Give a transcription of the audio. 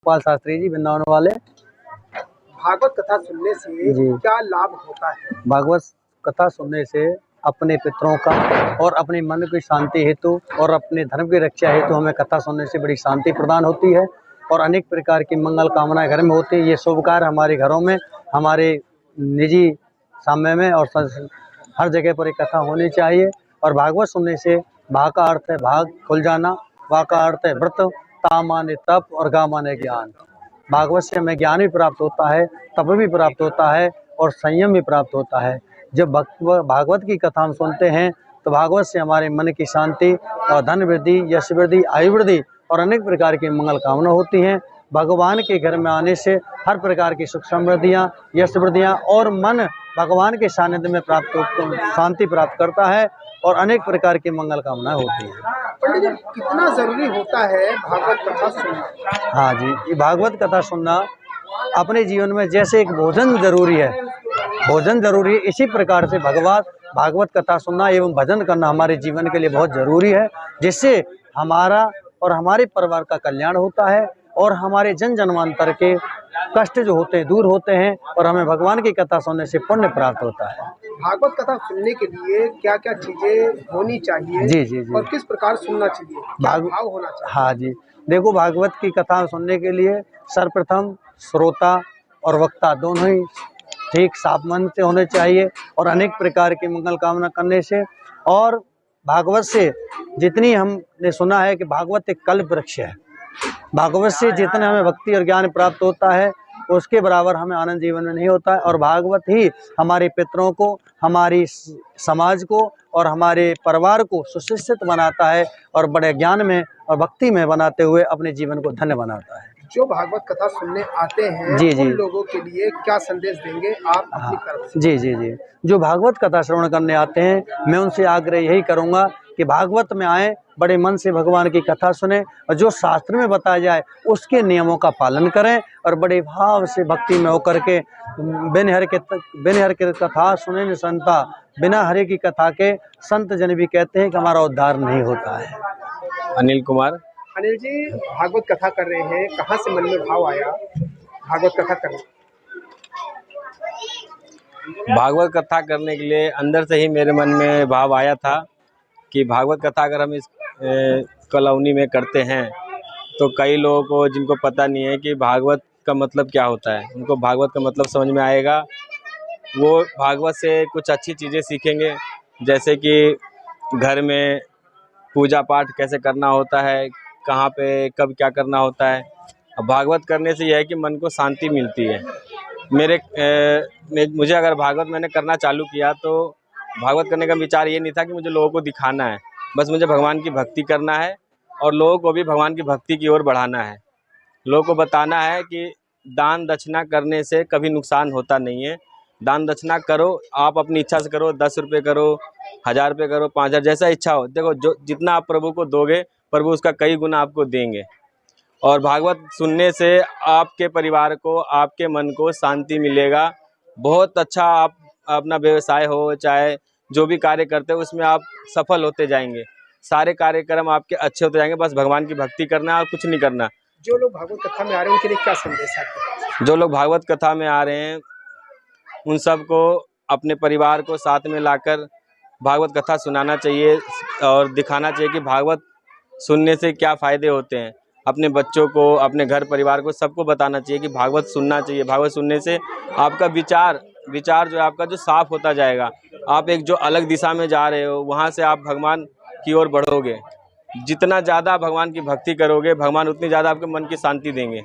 गोपाल शास्त्री जी वृंदावन वाले। भागवत कथा सुनने से जी। क्या लाभ होता है? भागवत कथा सुनने से अपने पितरों का और अपने मन की शांति हेतु और अपने धर्म की रक्षा हेतु हमें कथा सुनने से बड़ी शांति प्रदान होती है और अनेक प्रकार की मंगल कामनाएं घर में होती है। ये शुभ कार्य हमारे घरों में, हमारे निजी सामने में और हर जगह पर एक कथा होनी चाहिए। और भागवत सुनने से भाग का अर्थ है भाग खुल जाना, वा का अर्थ है व्रत, ता माने तप और गा माने ज्ञान। भागवत से हमें ज्ञान भी प्राप्त होता है, तप भी प्राप्त होता है और संयम भी प्राप्त होता है। जब भागवत की कथा हम सुनते हैं तो भागवत से हमारे मन की शांति और धन वृद्धि, यश वृद्धि, आयु वृद्धि और अनेक प्रकार की मंगल कामना होती हैं। भगवान के घर में आने से हर प्रकार की सुख समृद्धियाँ, यश वृद्धियाँ और मन भगवान के सानिध्य में शांति प्राप्त करता है और अनेक प्रकार की मंगल कामनाएं होती हैं। पंडित जी, कितना जरूरी होता है भागवत कथा सुनना? हाँ जी, ये भागवत कथा सुनना अपने जीवन में जैसे एक भोजन जरूरी है, इसी प्रकार से भागवत कथा सुनना एवं भजन करना हमारे जीवन के लिए बहुत जरूरी है, जिससे हमारा और हमारे परिवार का कल्याण होता है और हमारे जन जन्मांतर के कष्ट जो होते हैं दूर होते हैं और हमें भगवान की कथा सुनने से पुण्य प्राप्त होता है। भागवत कथा सुनने के लिए क्या क्या चीजें होनी चाहिए? जी जी जी। और किस प्रकार सुनना चाहिए? क्या भाव होना चाहिए? हाँ जी, देखो भागवत की कथा सुनने के लिए सर्वप्रथम श्रोता और वक्ता दोनों ही ठीक साफ मन से होने चाहिए और अनेक प्रकार की मंगल कामना करने से। और भागवत से जितनी हमने सुना है कि भागवत एक कल्प वृक्ष है, भागवत से जितने हमें भक्ति और ज्ञान प्राप्त होता है उसके बराबर हमें आनंद जीवन में नहीं होता है। और भागवत ही हमारे पितरों को, हमारी समाज को और हमारे परिवार को सुशिक्षित बनाता है और बड़े ज्ञान में और भक्ति में बनाते हुए अपने जीवन को धन्य बनाता है। जो भागवत कथा सुनने आते हैं जी जी, उन लोगों के लिए क्या संदेश देंगे आप अपनी तरफ से? जी जी जी, जो भागवत कथा श्रवण करने आते हैं मैं उनसे आग्रह यही करूंगा कि भागवत में आए, बड़े मन से भगवान की कथा सुने और जो शास्त्र में बताया जाए उसके नियमों का पालन करें और बड़े भाव से भक्ति में होकर के बिन हरि के कथा सुने न संता, बिना हरि की कथा के संत जन भी कहते हैं कि हमारा उद्धार नहीं होता है। अनिल कुमार। अनिल जी, भागवत कथा कर रहे हैं, कहाँ से मन में भाव आया भागवत कथा करने? भागवत कथा करने के लिए अंदर से ही मेरे मन में भाव आया था कि भागवत कथा अगर हम इस कॉलोनी में करते हैं तो कई लोगों को जिनको पता नहीं है कि भागवत का मतलब क्या होता है, उनको भागवत का मतलब समझ में आएगा। वो भागवत से कुछ अच्छी चीज़ें सीखेंगे, जैसे कि घर में पूजा पाठ कैसे करना होता है, कहाँ पे कब क्या करना होता है। अब भागवत करने से यह है कि मन को शांति मिलती है। मुझे अगर भागवत मैंने करना चालू किया तो भागवत करने का विचार ये नहीं था कि मुझे लोगों को दिखाना है, बस मुझे भगवान की भक्ति करना है और लोगों को भी भगवान की भक्ति की ओर बढ़ाना है। लोगों को बताना है कि दान दक्षिणा करने से कभी नुकसान होता नहीं है। दान दक्षिणा करो, आप अपनी इच्छा से करो, 10 रुपये करो, 1000 रुपये करो, 5000, जैसा इच्छा हो। देखो, जो जितना आप प्रभु को दोगे प्रभु उसका कई गुना आपको देंगे। और भागवत सुनने से आपके परिवार को, आपके मन को शांति मिलेगा। बहुत अच्छा, आप अपना व्यवसाय हो चाहे जो भी कार्य करते हो उसमें आप सफल होते जाएंगे। सारे कार्यक्रम आपके अच्छे होते जाएंगे। बस भगवान की भक्ति करना और कुछ नहीं करना। जो लोग भागवत कथा में आ रहे हैं उनके लिए क्या संदेश है आपके पास? जो लोग भागवत कथा में आ रहे हैं उन सबको अपने परिवार को साथ में लाकर भागवत कथा सुनाना चाहिए और दिखाना चाहिए कि भागवत सुनने से क्या फ़ायदे होते हैं। अपने बच्चों को, अपने घर परिवार को, सबको बताना चाहिए कि भागवत सुनना चाहिए। भागवत सुनने से आपका विचार जो है आपका जो साफ होता जाएगा। आप एक जो अलग दिशा में जा रहे हो वहाँ से आप भगवान की ओर बढ़ोगे। जितना ज़्यादा भगवान की भक्ति करोगे भगवान उतनी ज़्यादा आपके मन की शांति देंगे।